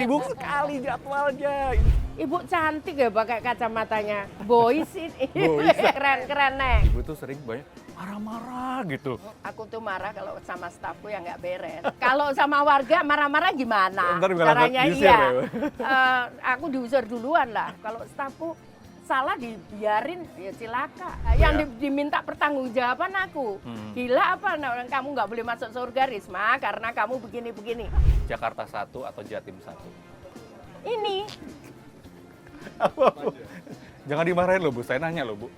Sibuk sekali jadwalnya. Ibu cantik ya pakai kacamatanya. Boys ini. Boys. Keren-keren, Neng. Ibu tuh sering banyak marah-marah gitu. Aku tuh marah kalau sama stafku yang nggak beres. Kalau sama warga marah-marah gimana? Ntar malah Caranya diusir iya. ya, Bu? Aku diusir duluan lah. Kalau stafku salah dibiarin ya silaka. Ya. Yang diminta pertanggungjawaban aku. Gila apa? Nah, kamu nggak boleh masuk surga Risma karena kamu begini-begini. Jakarta 1 atau Jatim 1? Ini Jangan dimarahin loh Bu, saya nanya loh Bu.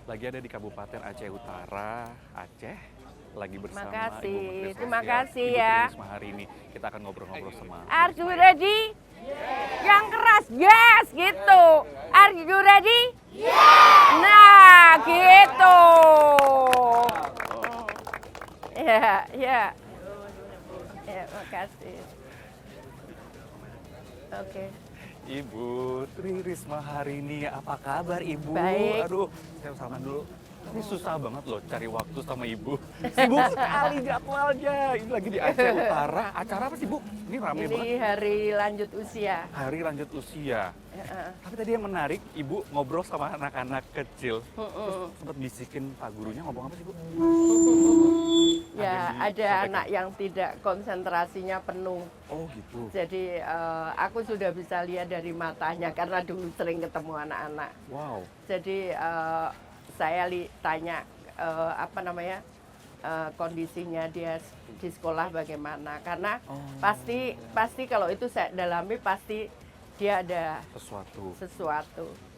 Lagi ada di Kabupaten Aceh Utara, Aceh. Lagi bersama Makasih. Ibu Menteri Terima Sosial, kasih Ibu ya. Tri Risma hari ini. Kita akan ngobrol-ngobrol sama. Are you ready? Yang keras, yes, gitu. Are you ready? Nah, gitu. Ya, ya. Ya, makasih. Oke. Ibu Tri Risma hari ini, apa kabar Ibu? Baik. Aduh, saya salaman dulu. Ini susah banget loh cari waktu sama Ibu. Sibuk sekali jadwalnya. Ini lagi di Aceh Utara. Acara apa sih Bu? Ini rame banget. Ini hari lanjut usia. Hari lanjut usia. Tapi tadi yang menarik, Ibu ngobrol sama anak-anak kecil. Terus sempat bisikin Pak gurunya ngomong apa sih Bu? Ya, Ada ada disampaikan. anak yang tidak konsentrasinya penuh. Oh gitu. Jadi aku sudah bisa lihat dari matanya karena dulu sering ketemu anak-anak. Wow. Jadi saya tanya apa namanya kondisinya dia di sekolah bagaimana karena pasti kalau itu saya dalami pasti dia ada sesuatu.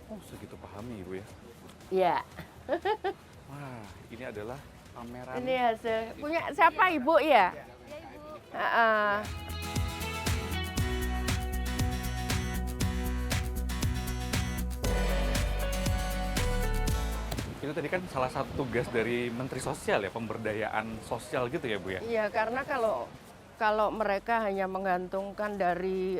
Oh segitu pahami Ibu ya. Iya. Wah ini adalah pameran. Ini hasil punya siapa Ibu ya? Itu tadi kan salah satu tugas dari Menteri Sosial ya, pemberdayaan sosial gitu ya Bu ya? Iya, karena kalau mereka hanya menggantungkan dari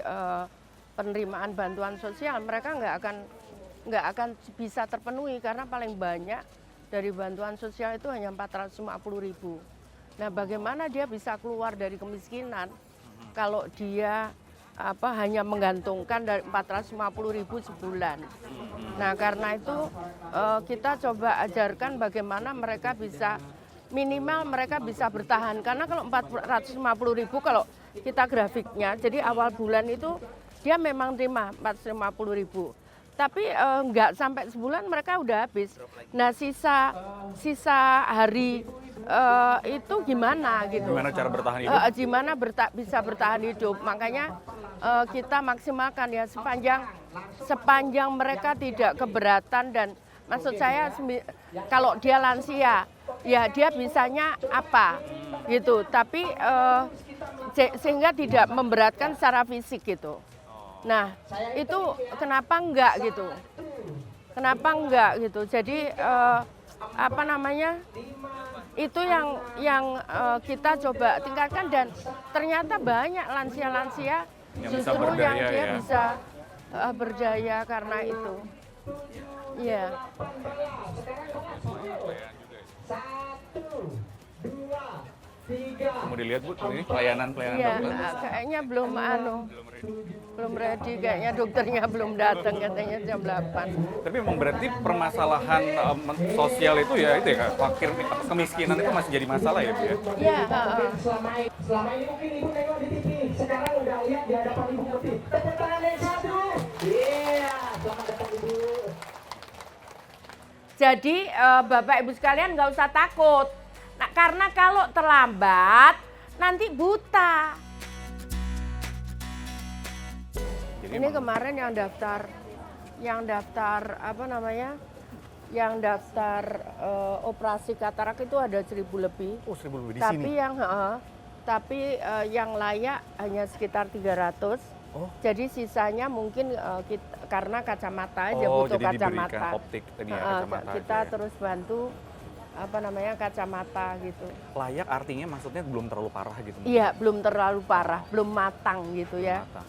penerimaan bantuan sosial, mereka nggak akan bisa terpenuhi karena paling banyak dari bantuan sosial itu hanya 450.000. Nah, bagaimana dia bisa keluar dari kemiskinan kalau dia hanya menggantungkan dari 450.000 sebulan. Nah, karena itu kita coba ajarkan bagaimana mereka bisa minimal mereka bisa bertahan karena kalau 450.000 kalau kita grafiknya jadi awal bulan itu dia memang terima 450.000 tapi nggak sampai sebulan mereka udah habis. Nah sisa hari itu gimana gitu? Gimana cara bertahan hidup? Gimana bisa bertahan hidup? Makanya kita maksimalkan ya sepanjang mereka tidak keberatan dan maksud saya kalau dia lansia ya dia bisanya apa gitu tapi sehingga tidak memberatkan secara fisik gitu. Nah itu kenapa enggak gitu? Kenapa enggak gitu? Jadi apa namanya itu yang kita coba tingkatkan dan ternyata banyak lansia-lansia justru yang dia bisa berdaya karena itu. Iya. Mau dilihat Bu, ini pelayanan Iya, dokter? kayaknya belum ready, kayaknya dokternya belum datang katanya jam 8. Tapi memang berarti permasalahan sosial itu ya fakir kemiskinan itu masih jadi masalah ya Bu ya? Iya, Selama ini mungkin ibu nengok di TV, sekarang udah lihat di hadapan ibu putih. Tepuk tangan yang satu. Iya, selamat datang ibu. Jadi Bapak Ibu sekalian nggak usah takut. Nah, karena kalau terlambat nanti buta. Jadi Ini kemarin yang daftar apa namanya? Yang daftar operasi katarak itu ada 1.000 lebih. Oh 1.000 lebih di Tapi sini? yang layak hanya sekitar 300. Oh. Jadi sisanya mungkin karena kacamata aja butuh jadi kacamata. diberikan optik tadi ya kacamata Kita aja ya? terus bantu kacamata gitu. Layak artinya maksudnya belum terlalu parah gitu. Iya, belum terlalu parah, belum matang gitu ya. Mata.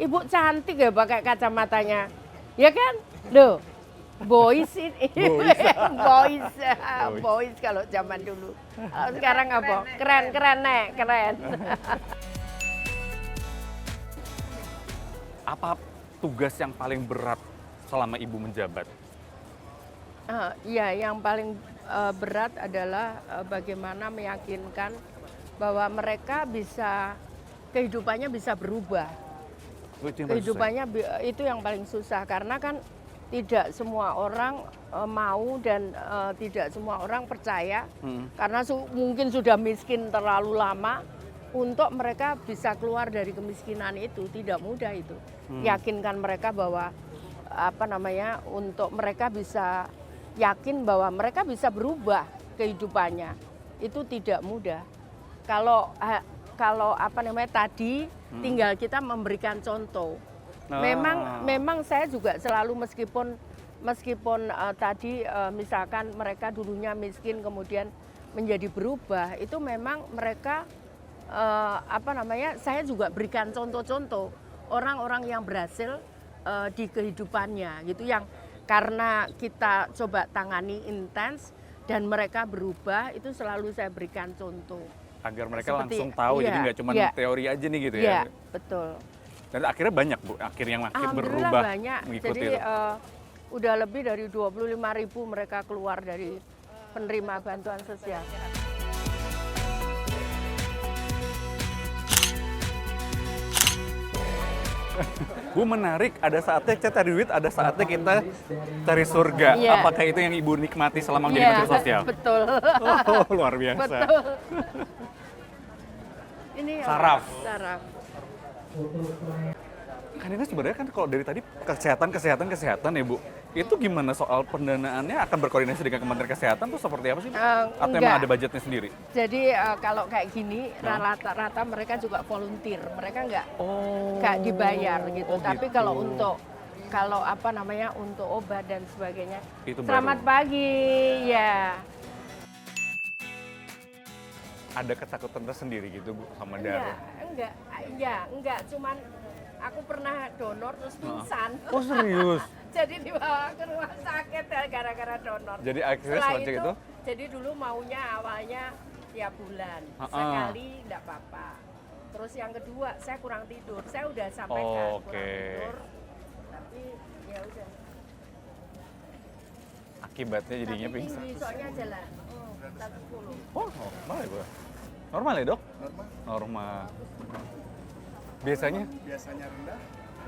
Ibu cantik ya pakai kacamatanya. Ya kan? Loh. Boys ini. Boys. Boys kalau zaman dulu. Kalau sekarang apa? Keren, Nek, keren. Apa tugas yang paling berat selama Ibu menjabat? Ya, yang paling berat adalah bagaimana meyakinkan bahwa mereka bisa, kehidupannya bisa berubah. Kehidupannya itu yang paling susah karena kan tidak semua orang mau dan tidak semua orang percaya karena mungkin sudah miskin terlalu lama untuk mereka bisa keluar dari kemiskinan itu tidak mudah itu. Yakinkan mereka bahwa untuk mereka bisa yakin bahwa mereka bisa berubah kehidupannya itu tidak mudah. Kalau tadi tinggal kita memberikan contoh. Memang saya juga selalu meskipun tadi misalkan mereka dulunya miskin kemudian menjadi berubah itu memang mereka saya juga berikan contoh-contoh orang-orang yang berhasil di kehidupannya gitu yang karena kita coba tangani intens dan mereka berubah itu selalu saya berikan contoh agar mereka langsung tahu jadi nggak cuma teori aja nih gitu ya. Iya, betul. Dan akhirnya banyak Bu, akhirnya yang makin Alhamdulillah berubah banyak. mengikuti Jadi itu. udah lebih dari 25.000 mereka keluar dari penerima bantuan sosial. Bu menarik, ada saatnya kita cari duit, ada saatnya kita cari surga. Iya. Apakah itu yang Ibu nikmati selama menjadi Menteri Sosial? Betul. Oh, luar biasa. Betul. Ini Saraf. Saraf. Kan ini sebenarnya kan kalau dari tadi kesehatan ya Bu. Itu gimana soal pendanaannya akan berkoordinasi dengan Kementerian Kesehatan tuh seperti apa sih? Atau emang ada budgetnya sendiri? Jadi kalau kayak gini rata-rata mereka juga volunteer, mereka nggak dibayar gitu. Tapi gitu. kalau untuk obat dan sebagainya. Itu Selamat baru. pagi, ya. Ada ketakutan tersendiri gitu Bu sama darah? Enggak, cuman aku pernah donor terus pingsan. Oh serius? Jadi dibawa ke rumah sakit ya gara-gara donor. Jadi akhirnya Setelah semenjak itu? Jadi dulu maunya awalnya tiap bulan, sekali enggak apa-apa. Terus yang kedua saya kurang tidur, saya udah sampaikan kurang tidur, tapi ya udah. Akibatnya jadinya Tapi pingsan. tinggi, soalnya jalan. 110. Oh normal ya Bu? Normal ya Dok? Normal. Biasanya?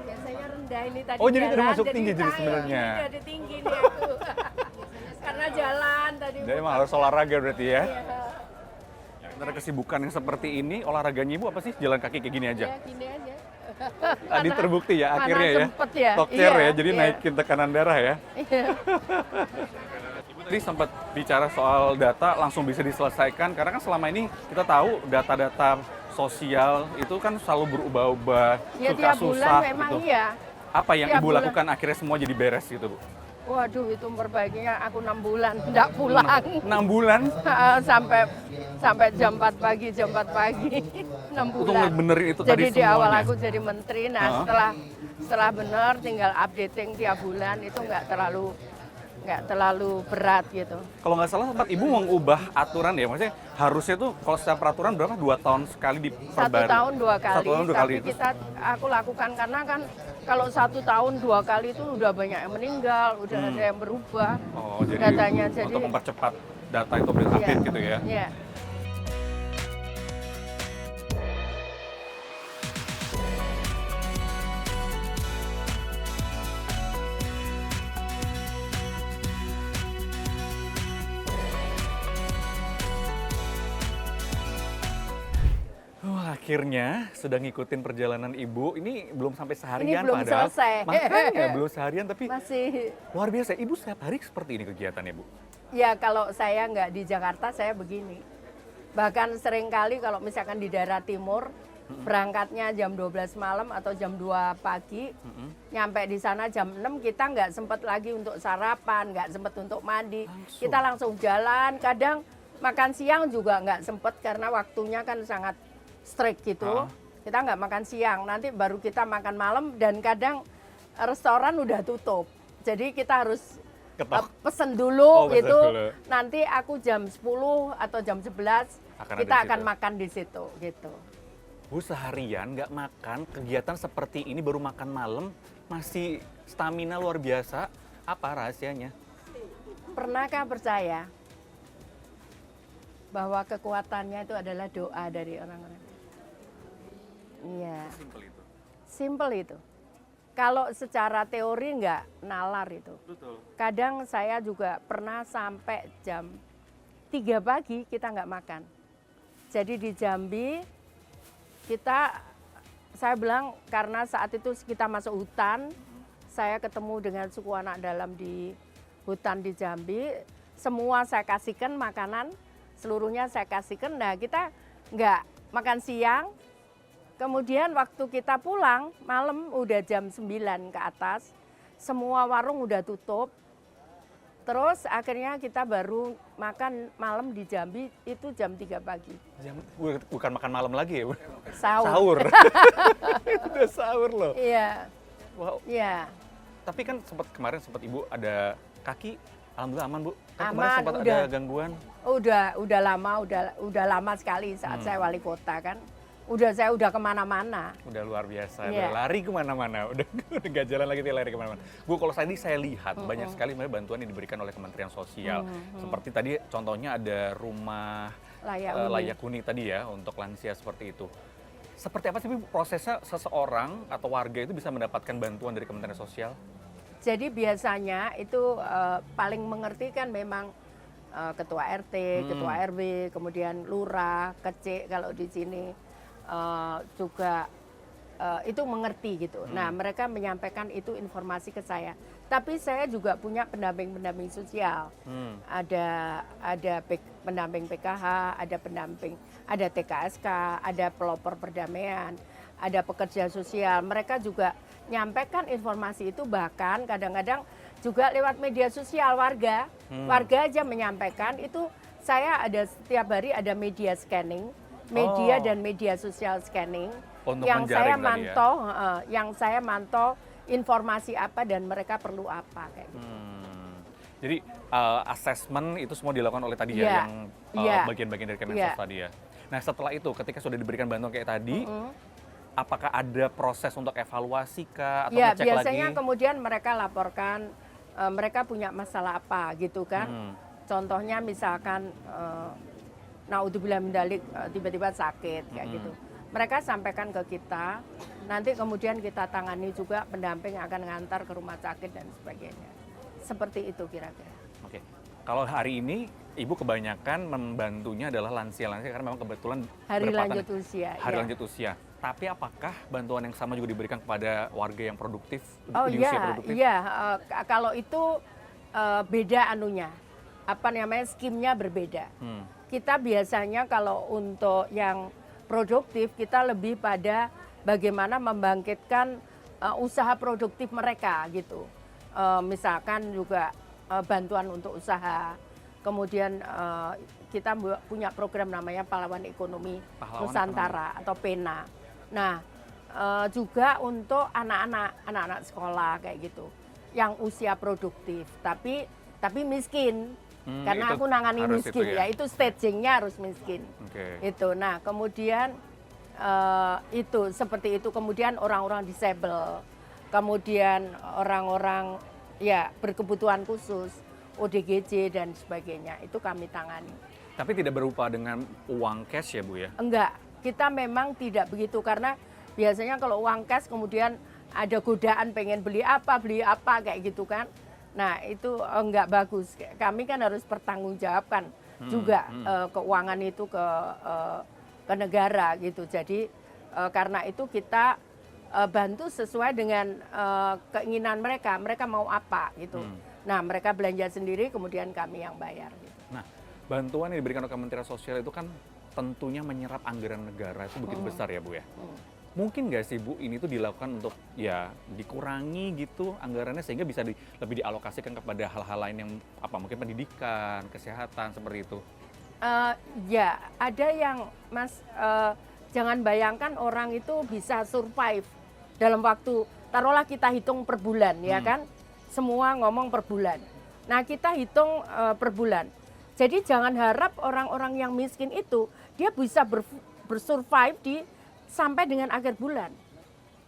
Biasanya rendah ini tadi. Oh, jadi jalan, termasuk tinggi jadi ayo, sebenarnya. Ini jadi tinggi nih aku. Karena jalan tadi. Jadi emang harus olahraga berarti ya? Iya. Antara kesibukan yang seperti ini, olahraganya Ibu apa sih? Jalan kaki kayak gini aja? Ya gini aja. Tadi terbukti ya akhirnya ya? Sempet ya. Tokcer Iya, ya, jadi iya. naikin tekanan darah ya? Iya. Ibu tadi sempat bicara soal data langsung bisa diselesaikan, karena kan selama ini kita tahu data-data sosial itu kan selalu berubah-ubah, Ya suka tiap bulan susah memang gitu. iya. Apa yang Tiap Ibu bulan. lakukan akhirnya semua jadi beres gitu Bu? Waduh itu perbaikinya aku 6 bulan enggak pulang. 6 bulan? sampai jam 4 pagi, 6 Untuk bulan. benerin itu Jadi tadi di awal semuanya? aku jadi menteri, nah setelah benar tinggal updating tiap bulan itu nggak terlalu berat gitu. Kalau nggak salah sempat Ibu mengubah aturan ya, maksudnya harusnya tuh kalau secara peraturan berapa? 2 tahun sekali diperbarui? 1 tahun 2 kali. 1 tahun 2 kali. Tapi aku lakukan karena kan kalau 1 tahun 2 kali itu udah banyak yang meninggal, udah ada yang berubah. Oh, jadi datanya. Jadi untuk mempercepat data itu update gitu ya? Iya. Akhirnya sudah ngikutin perjalanan Ibu. Ini belum sampai seharian Ini belum padahal. selesai. Makanya belum seharian tapi Masih. luar biasa. Ibu setiap hari seperti ini kegiatannya Bu? Ya kalau saya nggak di Jakarta saya begini. Bahkan seringkali kalau misalkan di daerah timur berangkatnya jam 12 malam atau jam 2 pagi, nyampe di sana jam 6 kita nggak sempat lagi untuk sarapan, nggak sempat untuk mandi, kita langsung jalan. Kadang makan siang juga nggak sempat karena waktunya kan sangat strict gitu. Kita nggak makan siang, nanti baru kita makan malam dan kadang restoran udah tutup. Jadi kita harus pesen dulu pesen gitu. dulu. Nanti aku jam 10 atau jam 11 kita akan makan di situ gitu. Bu, seharian nggak makan, kegiatan seperti ini baru makan malam, masih stamina luar biasa. Apa rahasianya? Pernahkah percaya bahwa kekuatannya itu adalah doa dari orang-orang? Iya. Simpel itu. Simple itu. Kalau secara teori nggak nalar itu. Betul. Kadang saya juga pernah sampai jam 3 pagi kita nggak makan. Jadi di Jambi saya bilang karena saat itu kita masuk hutan, saya ketemu dengan suku anak dalam di hutan di Jambi, semua saya kasihkan makanan, seluruhnya saya kasihkan. Nah kita nggak makan siang, kemudian waktu kita pulang malam udah jam 9 ke atas, semua warung udah tutup. Terus akhirnya kita baru makan malam di Jambi itu jam 3 pagi. Bukan makan malam lagi ya, Bu? Sahur. Sahur. Udah sahur loh. Iya. Wow. Iya. Tapi kan kemarin sempat Ibu ada kaki, alhamdulillah aman, Bu. Kan Aman, kemarin sempat udah. ada gangguan. Udah lama sekali saat saya wali kota kan. Saya udah kemana-mana. Udah luar biasa, Iya. udah lari kemana-mana, udah gak jalan lagi, dia lari kemana-mana. Bu, kalau tadi saya lihat banyak sekali bantuan yang diberikan oleh Kementerian Sosial. Seperti tadi contohnya ada rumah layak huni tadi ya, untuk lansia seperti itu. Seperti apa sih Bu, prosesnya seseorang atau warga itu bisa mendapatkan bantuan dari Kementerian Sosial? Jadi biasanya itu paling mengerti kan memang ketua RT, ketua RW, kemudian lurah, kecik kalau di sini. Juga itu mengerti gitu. Nah mereka menyampaikan itu informasi ke saya. Tapi saya juga punya pendamping-pendamping sosial. Ada pendamping PKH, ada TKSK, ada pelopor perdamaian, ada pekerja sosial. Mereka juga nyampaikan informasi itu, bahkan kadang-kadang juga lewat media sosial warga. Warga aja menyampaikan itu. Saya ada setiap hari ada media scanning. Dan media sosial scanning Untuk yang saya menjaring tadi ya? mantau, yang saya mantau informasi apa dan mereka perlu apa kayak gitu. Jadi assessment itu semua dilakukan oleh tadi Iya, yang bagian-bagian dari Kemensos iya. tadi ya. Nah setelah itu ketika sudah diberikan bantuan kayak tadi, apakah ada proses untuk evaluasi kah atau Ya ngecek biasanya lagi? kemudian mereka laporkan mereka punya masalah apa gitu kan. Contohnya misalkan naudzubillah min dzalik, tiba-tiba sakit kayak gitu. Mereka sampaikan ke kita, nanti kemudian kita tangani juga, pendamping akan ngantar ke rumah sakit dan sebagainya. Seperti itu kira-kira. Oke. Kalau hari ini Ibu kebanyakan membantunya adalah lansia-lansia karena memang kebetulan Hari bertepatan lanjut usia. hari ya. lanjut usia. Tapi apakah bantuan yang sama juga diberikan kepada warga yang produktif Oh di usia iya, produktif? iya. Kalau itu beda anunya, apa namanya, skimnya berbeda. Kita biasanya kalau untuk yang produktif kita lebih pada bagaimana membangkitkan usaha produktif mereka gitu. Misalkan juga bantuan untuk usaha. Kemudian kita punya program namanya Pahlawan Ekonomi Nusantara atau PENA. Nah, juga untuk anak-anak sekolah kayak gitu, yang usia produktif tapi miskin. Karena aku nangani miskin ya, itu stagingnya harus miskin. Itu. Nah, kemudian itu seperti itu. Kemudian orang-orang disabel, kemudian orang-orang ya berkebutuhan khusus, ODGJ dan sebagainya, itu kami tangani. Tapi tidak berupa dengan uang cash ya Bu ya? Enggak, kita memang tidak begitu karena biasanya kalau uang cash kemudian ada godaan pengen beli apa kayak gitu kan. Nah itu enggak bagus. Kami kan harus bertanggungjawabkan juga keuangan itu ke negara gitu. Jadi karena itu kita bantu sesuai dengan keinginan mereka. Mereka mau apa gitu. Nah mereka belanja sendiri kemudian kami yang bayar. Gitu. Nah bantuan yang diberikan oleh Kementerian Sosial itu kan tentunya menyerap anggaran negara itu begitu besar ya Bu ya. Mungkin nggak sih Bu ini tuh dilakukan untuk ya dikurangi gitu anggarannya sehingga bisa lebih dialokasikan kepada hal-hal lain yang apa mungkin pendidikan, kesehatan seperti itu? Ya ada yang Mas jangan bayangkan orang itu bisa survive dalam waktu taruhlah kita hitung per bulan ya kan, semua ngomong per bulan. Nah kita hitung per bulan. Jadi jangan harap orang-orang yang miskin itu dia bisa bersurvive sampai dengan akhir bulan.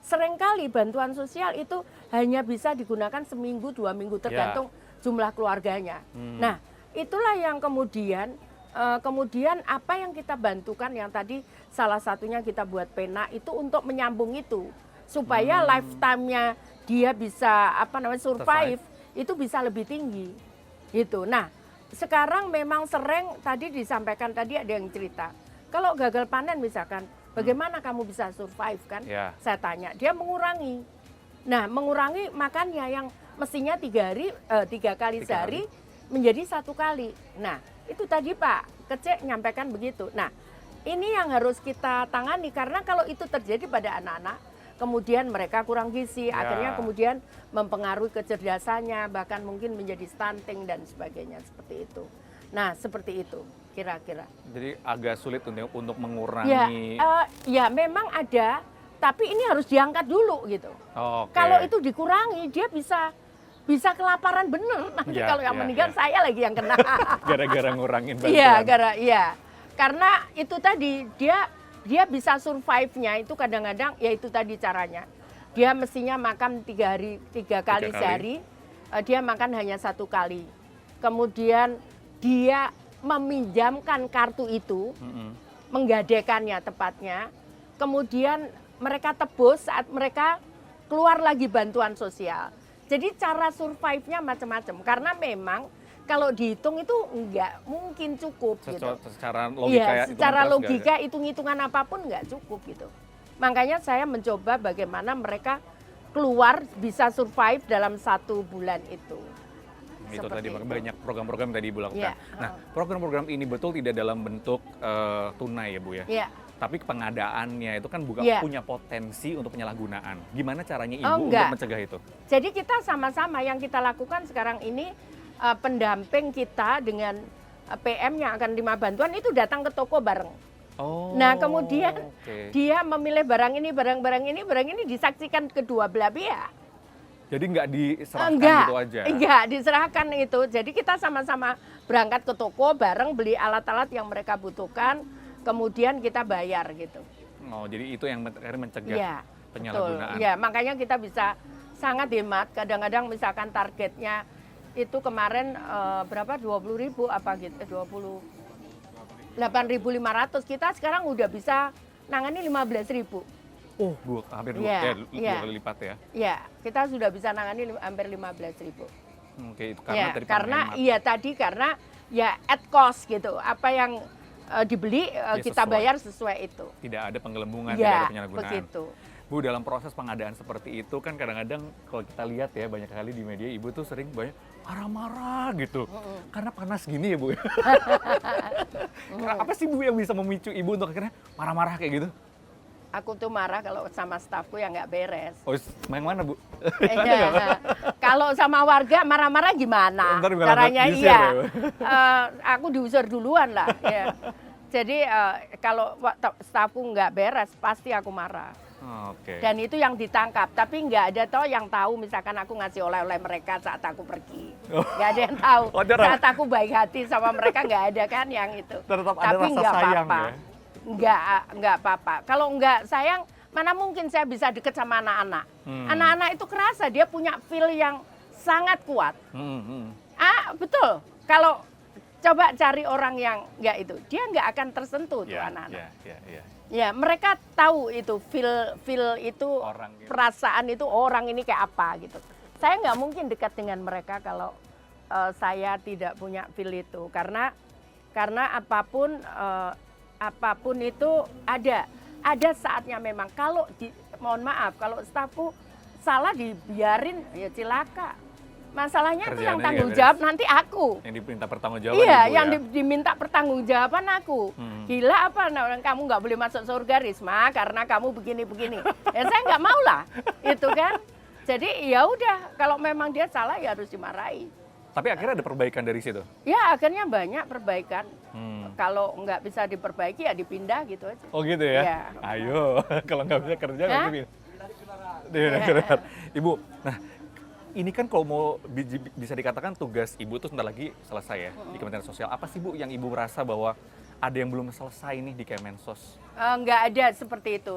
Seringkali bantuan sosial itu hanya bisa digunakan seminggu, 2 minggu tergantung jumlah keluarganya. Nah itulah yang kemudian apa yang kita bantukan yang tadi salah satunya kita buat pena itu untuk menyambung itu supaya lifetime-nya dia bisa survive itu bisa lebih tinggi gitu. Nah sekarang memang sering tadi disampaikan tadi ada yang cerita kalau gagal panen misalkan bagaimana kamu bisa survive kan? Saya tanya, dia mengurangi. Nah, mengurangi makannya yang mestinya 3 kali sehari menjadi 1 kali. Nah, itu tadi Pak Kece nyampaikan begitu. Nah, ini yang harus kita tangani karena kalau itu terjadi pada anak-anak, kemudian mereka kurang gizi, akhirnya kemudian mempengaruhi kecerdasannya, bahkan mungkin menjadi stunting dan sebagainya seperti itu. Nah, seperti itu kira-kira. Jadi agak sulit untuk mengurangi. Ya memang ada, tapi ini harus diangkat dulu gitu. Kalau itu dikurangi, dia bisa kelaparan bener. Nanti kalau yang meninggal saya lagi yang kena. Gara-gara ngurangin bantuan. Karena itu tadi dia bisa survive-nya itu kadang-kadang ya itu tadi caranya. Dia mestinya makan 3 kali sehari, dia makan hanya 1 kali. Kemudian dia meminjamkan kartu itu, menggadekannya tepatnya, kemudian mereka tebus saat mereka keluar lagi bantuan sosial. Jadi cara survive-nya macam-macam, karena memang kalau dihitung itu nggak mungkin cukup. Secara logika secara logika hitung-hitungan apapun nggak cukup gitu. Makanya saya mencoba bagaimana mereka keluar bisa survive dalam 1 bulan itu. Itu tadi banyak program-program yang tadi Ibu lakukan. Nah, program-program ini betul tidak dalam bentuk tunai ya Bu ya? Tapi pengadaannya itu kan punya potensi untuk penyalahgunaan. Gimana caranya Ibu untuk mencegah itu? Jadi kita sama-sama yang kita lakukan sekarang ini pendamping kita dengan PM yang akan terima bantuan itu datang ke toko bareng. Nah kemudian dia memilih barang ini disaksikan kedua belah pihak. Jadi nggak diserahkan gitu aja? Enggak, diserahkan itu. Jadi kita sama-sama berangkat ke toko bareng beli alat-alat yang mereka butuhkan, kemudian kita bayar gitu. Jadi itu yang mencegah penyalahgunaan? Ya, makanya kita bisa sangat hemat. Kadang-kadang misalkan targetnya itu kemarin berapa? 20.000 apa gitu? 8.500. Kita sekarang udah bisa nangani 15.000. Hampir 2 kali lipat ya? Iya, kita sudah bisa nangani hampir 15.000. Itu karena karena at cost gitu. Apa yang dibeli kita bayar sesuai itu. Tidak ada penggelembungan, tidak ada penyalahgunaan. Begitu. Bu, dalam proses pengadaan seperti itu kan kadang-kadang kalau kita lihat ya banyak kali di media Ibu tuh sering banyak marah-marah gitu. Karena panas gini ya Bu. Apa sih Bu yang bisa memicu Ibu untuk akhirnya marah-marah kayak gitu? Aku tuh marah kalau sama stafku yang nggak beres. Yang mana Bu? Kalau sama warga marah-marah gimana? Caranya aku diusir duluan lah. Ya. Jadi kalau stafku nggak beres pasti aku marah. Dan itu yang ditangkap. Tapi nggak ada toh yang tahu misalkan aku ngasih oleh-oleh mereka saat aku pergi. Nggak ada yang tahu. Saat aku baik hati sama mereka nggak ada kan yang itu. Tetap ada rasa sayang ya? Enggak apa-apa. Kalau enggak sayang, mana mungkin saya bisa deket sama anak-anak. Anak-anak itu kerasa dia punya feel yang sangat kuat. Betul. Kalau coba cari orang yang enggak itu, dia enggak akan tersentuh tuh anak-anak. Ya, mereka tahu itu feel itu orang, perasaan itu orang ini kayak apa gitu. Saya nggak mungkin dekat dengan mereka kalau saya tidak punya feel itu karena apapun itu ada saatnya memang mohon maaf kalau stafku salah dibiarin ya cilaka Masalahnya itu yang Kerjaannya tanggung nggak jawab nanti aku. Yang diminta pertanggungjawaban Iya, Ibu yang ya? diminta pertanggungjawaban aku. Gila apa? Kamu nggak boleh masuk surga, Risma, karena kamu begini-begini. Ya saya nggak mau lah, itu kan. Jadi ya udah, kalau memang dia salah ya harus dimarahi. Tapi akhirnya ada perbaikan dari situ? Ya akhirnya banyak perbaikan. Kalau nggak bisa diperbaiki ya dipindah gitu aja. Oh gitu ya? Iya. Ayo, kalau nggak bisa kerja Hah? nanti pindah. Ibu, nah ini kan kalau mau bisa dikatakan tugas Ibu tuh sebentar lagi selesai ya di Kementerian Sosial. Apa sih Bu yang Ibu merasa bahwa ada yang belum selesai nih di Kemensos? Nggak ada seperti itu.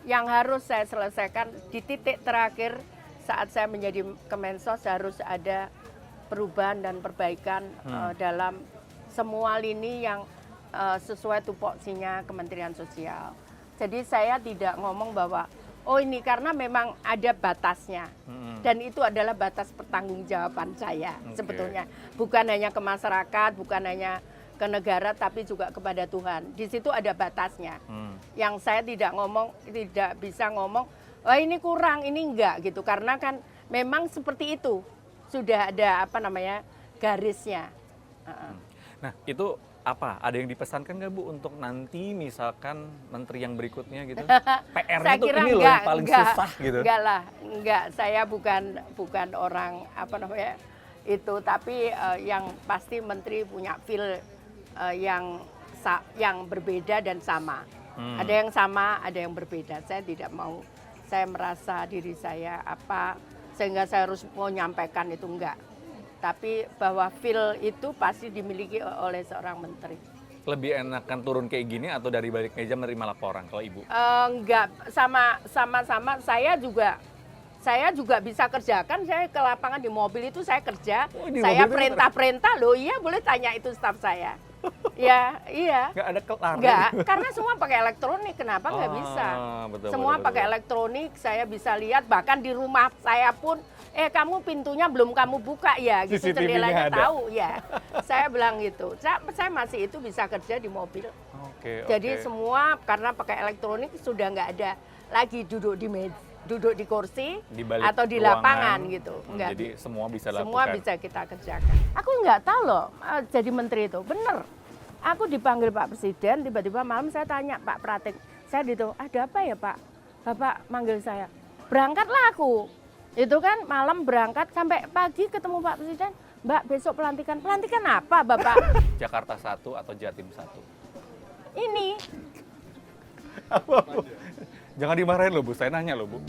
Yang harus saya selesaikan di titik terakhir saat saya menjadi Kemensos harus ada perubahan dan perbaikan dalam semua lini yang sesuai tupoksinya Kementerian Sosial. Jadi saya tidak ngomong bahwa oh ini karena memang ada batasnya dan itu adalah batas pertanggungjawaban saya sebetulnya. Bukan hanya ke masyarakat, bukan hanya ke negara, tapi juga kepada Tuhan. Di situ ada batasnya. Yang saya tidak bisa ngomong, wah ini kurang, ini enggak gitu. Karena kan memang seperti itu. Sudah ada garisnya. Nah itu apa? Ada yang dipesankan nggak Bu untuk nanti misalkan menteri yang berikutnya gitu? PR-nya tuh ini loh yang paling susah gitu. Enggak lah, enggak. Saya bukan orang itu, tapi yang pasti menteri punya feel yang berbeda dan sama. Ada yang sama, ada yang berbeda. Saya tidak mau, saya merasa diri saya sehingga saya harus mau nyampaikan itu enggak. Tapi bahwa feel itu pasti dimiliki oleh seorang menteri. Lebih enakan turun kayak gini atau dari balik meja menerima laporan kalau Ibu? Enggak, sama-sama saya juga bisa kerjakan. Saya ke lapangan di mobil itu saya kerja. Saya perintah-perintah loh. Iya, boleh tanya itu staf saya. Ya, iya. Nggak ada kelar. Enggak, karena semua pakai elektronik. Kenapa nggak bisa? Betul, Semua pakai elektronik, saya bisa lihat. Bahkan di rumah saya pun, kamu pintunya belum kamu buka ya, gitu jendelanya tahu ya. Saya bilang gitu. Saya masih itu bisa kerja di mobil. Jadi semua karena pakai elektronik sudah nggak ada lagi duduk di kursi atau di lapangan gitu. Enggak. Jadi semua bisa lakukan. Semua bisa kita kerjakan. Aku nggak tahu loh jadi menteri itu. Bener. Aku dipanggil Pak Presiden, tiba-tiba malam saya tanya Pak Pratik. Saya gitu, ada apa ya Pak? Bapak manggil saya. Berangkatlah aku. Itu kan malam berangkat sampai pagi ketemu Pak Presiden. Mbak besok pelantikan. Pelantikan apa Bapak? Jakarta 1 atau Jatim 1? Ini. Jangan dimarahin loh Bu, saya nanya loh Bu.